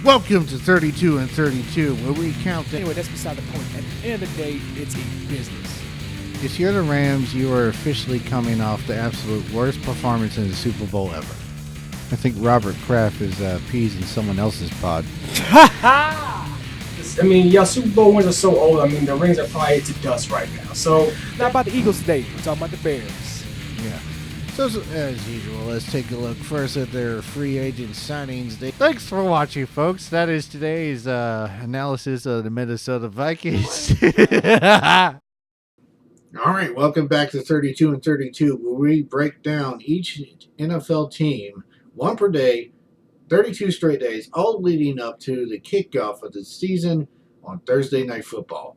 Welcome to 32 and 32, where we count. Anyway, that's beside the point. At the end of the day, it's a business. If you're the Rams, you are officially coming off the absolute worst performance in the Super Bowl ever. I think Robert Kraft is peas in someone else's pod. I mean, y'all Super Bowl wins are so old. I mean, the rings are probably to dust right now. So, Not about the Eagles today. We're talking about the Bears. Yeah. So, as usual, let's take a look first at their free agent signings. Thanks for watching, folks. That is today's analysis of the Minnesota Vikings. All right, welcome back to 32 and 32, where we break down each NFL team, one per day, 32 straight days, all leading up to the kickoff of the season on Thursday Night Football.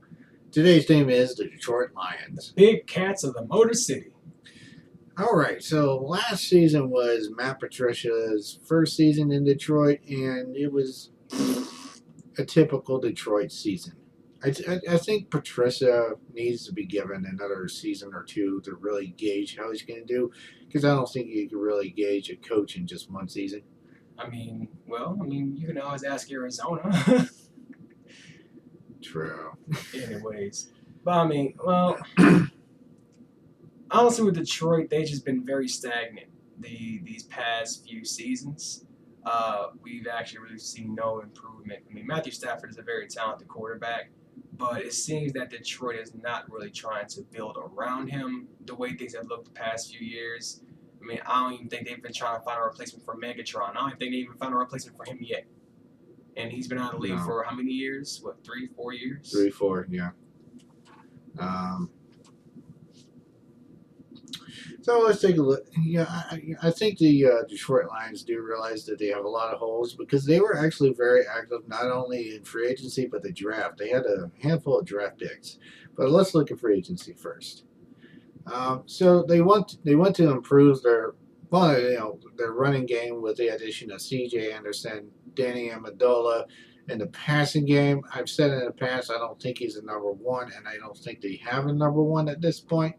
Today's team is the Detroit Lions. big cats of the Motor City. All right, so last season was Matt Patricia's first season in Detroit, and it was a typical Detroit season. I think Patricia needs to be given another season or two to really gauge how he's going to do, because I don't think you can really gauge a coach in just one season. I mean, you can always ask Arizona. True. Anyways. But I mean, well, honestly, with Detroit, they've just been very stagnant these past few seasons. We've actually really seen no improvement. I mean, Matthew Stafford is a very talented quarterback, but it seems that Detroit is not really trying to build around him the way things have looked the past few years. I mean, I don't even think they've been trying to find a replacement for Megatron. I don't think they even found a replacement for him yet. And he's been out of the league No. for how many years? What, 3, 4 years? 3, 4, yeah. So let's take a look. Yeah, I think the Detroit Lions do realize that they have a lot of holes, because they were actually very active not only in free agency but the draft. They had a handful of draft picks. But let's look at free agency first. So they want to improve their running game with the addition of C.J. Anderson, Danny Amendola. In the passing game, I've said in the past, I don't think he's a number one, and I don't think they have a number one at this point.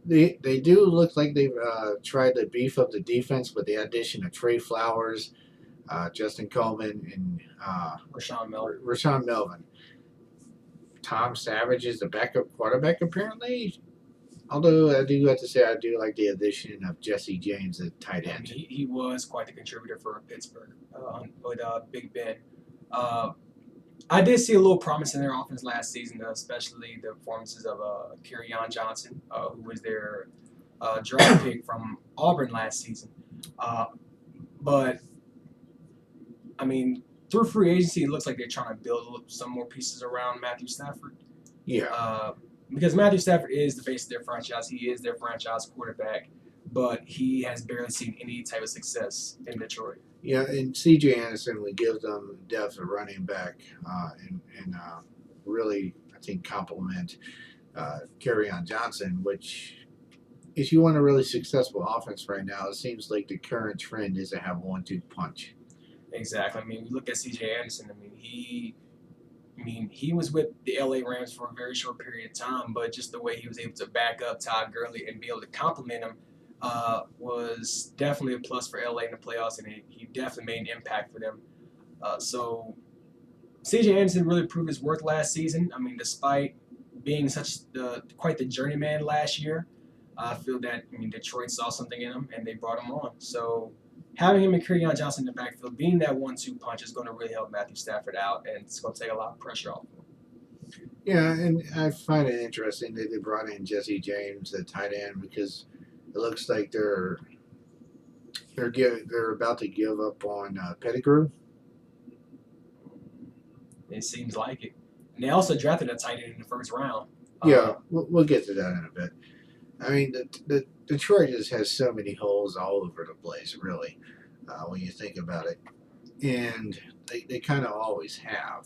They do look like they've tried to beef up the defense with the addition of Trey Flowers, Justin Coleman, and Rashawn Melvin. Tom Savage is the backup quarterback, apparently. Although I do have to say, I do like the addition of Jesse James at tight end. He was quite the contributor for Pittsburgh with Big Ben. I did see a little promise in their offense last season, especially the performances of Kerryon Johnson, who was their draft pick from Auburn last season. But, I mean, through free agency, it looks like they're trying to build some more pieces around Matthew Stafford. Yeah. Because Matthew Stafford is the face of their franchise. He is their franchise quarterback, but he has barely seen any type of success in Detroit. Yeah, and C.J. Anderson would give them depth of running back and really, I think, complement Kerryon Johnson, which, if you want a really successful offense right now, it seems like the current trend is to have 1-2 punch. Exactly. I mean, you look at C.J. Anderson. He was with the L.A. Rams for a very short period of time, but just the way he was able to back up Todd Gurley and be able to complement him was definitely a plus for LA in the playoffs, and he definitely made an impact for them. So C.J. Anderson really proved his worth last season. I mean, despite being quite the journeyman last year, I feel that Detroit saw something in him and they brought him on. So having him and Kerryon Johnson in the backfield, being that 1-2 punch, is going to really help Matthew Stafford out, and it's going to take a lot of pressure off him. Yeah, and I find it interesting that they brought in Jesse James at tight end, because it looks like they're about to give up on Pettigrew. It seems like it. And they also drafted a tight end in the first round. Yeah, we'll get to that in a bit. I mean, the Detroit just has so many holes all over the place, really, when you think about it. And they kind of always have.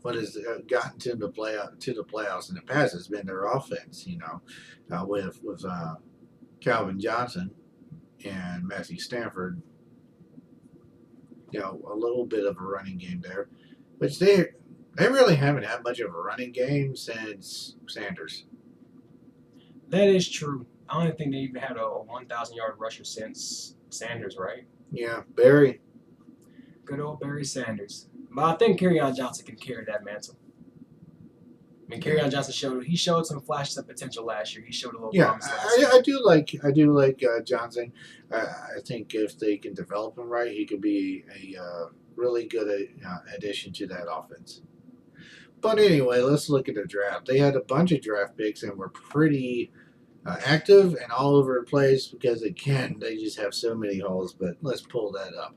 What has gotten to the playoffs in the past has been their offense, with Calvin Johnson and Matthew Stafford. A little bit of a running game there, which they really haven't had much of a running game since Sanders. That is true. I don't think they even had a 1,000-yard rusher since Sanders, right? Yeah, Barry. Good old Barry Sanders. But I think Kerryon Johnson can carry that mantle. I mean, Kerryon Johnson showed some flashes of potential last year. He showed a little Yeah, promise last year. I do like Johnson. I think if they can develop him right, he could be a really good addition to that offense. But anyway, let's look at the draft. They had a bunch of draft picks and were pretty active and all over the place because they just have so many holes. But let's pull that up.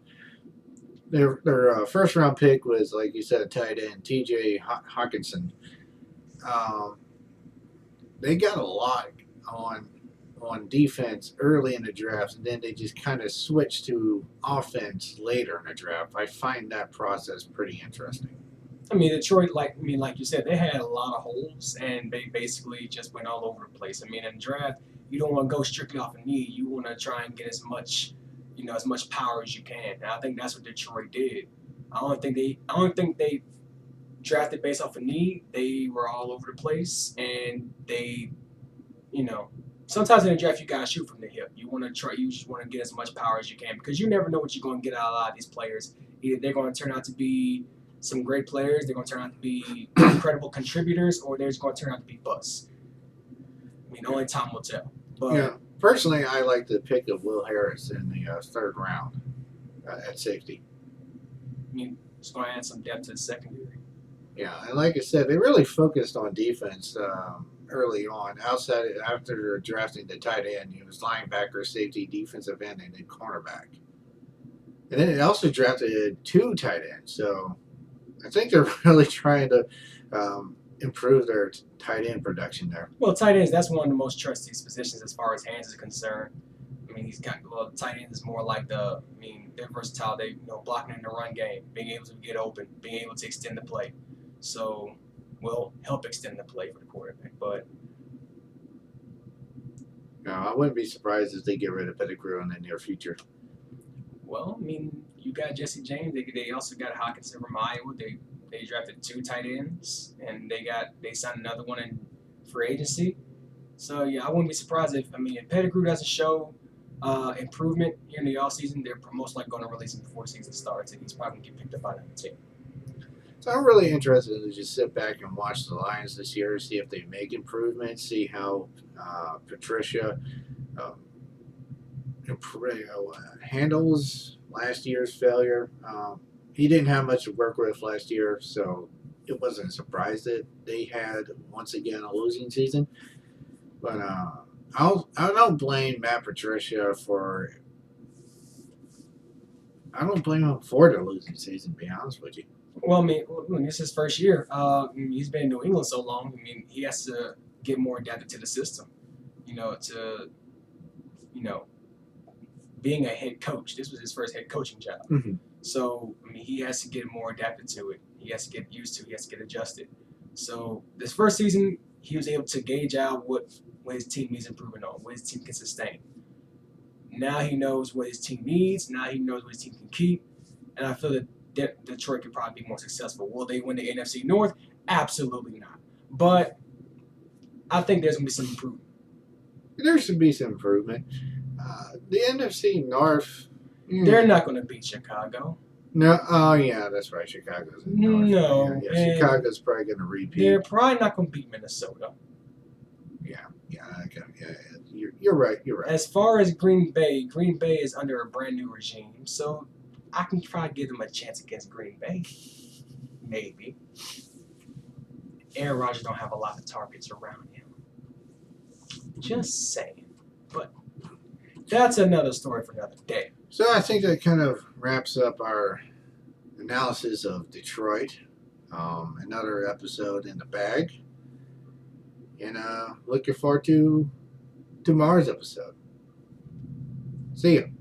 Their first round pick was, like you said, a tight end, T.J. Hawkinson. Um, they got a lot on defense early in the draft, and then they just kind of switched to offense later in the draft. I find that process pretty interesting. I mean, Detroit, like you said, they had a lot of holes, and they basically just went all over the place. I mean, in the draft, you don't want to go strictly off of need. You want to try and get as much power as you can. And I think that's what Detroit did. I don't think they drafted based off of need. They were all over the place, and they, sometimes in the draft you gotta shoot from the hip. You just want to get as much power as you can because you never know what you're going to get out of a lot of these players. Either they're going to turn out to be some great players, they're going to turn out to be incredible contributors, or they're just going to turn out to be busts. I mean, only time will tell. But personally, I like the pick of Will Harris in the third round at safety. I mean, it's going to add some depth to the secondary. Yeah, and like I said, they really focused on defense early on. After drafting the tight end, he was linebacker, safety, defensive end, and then cornerback. And then they also drafted 2 tight ends. So I think they're really trying to improve their tight end production there. Well, tight ends, that's one of the most trusted positions as far as hands is concerned. I mean, tight end is more like they're versatile. They, blocking in the run game, being able to get open, being able to extend the play. So, help extend the play for the quarterback. But I wouldn't be surprised if they get rid of Pettigrew in the near future. Well, I mean, you got Jesse James. They also got Hawkinson from Iowa. They drafted 2 tight ends, and they signed another one in free agency. So yeah, I wouldn't be surprised if Pettigrew doesn't show improvement here in the offseason, they're most likely going to release him before the season starts, and he's probably going to get picked up by another team. So I'm really interested to just sit back and watch the Lions this year, see if they make improvements, see how Patricia handles last year's failure. He didn't have much to work with last year, so it wasn't a surprise that they had, once again, a losing season. But I don't blame Matt Patricia for... I don't blame him for the losing season, to be honest with you. Well, this is his first year. He's been in New England so long. He has to get more adapted to the system. Being a head coach. This was his first head coaching job. Mm-hmm. So, he has to get more adapted to it. He has to get used to it. He has to get adjusted. So, this first season, he was able to gauge out what his team needs improvement on, what his team can sustain. Now he knows what his team needs. Now he knows what his team can keep. And I feel that Detroit could probably be more successful. Will they win the NFC North? Absolutely not. But I think there's going to be some improvement. There should be some improvement. The NFC North... They're not going to beat Chicago. No, oh yeah, that's right. Chicago's in the North. No. Yeah, Chicago's probably going to repeat. They're probably not going to beat Minnesota. You're right. As far as Green Bay is under a brand new regime, so I can try to give them a chance against Green Bay. Maybe. Aaron Rodgers don't have a lot of targets around him. Just saying. But that's another story for another day. So I think that kind of wraps up our analysis of Detroit. Another episode in the bag. And looking forward to tomorrow's episode. See you.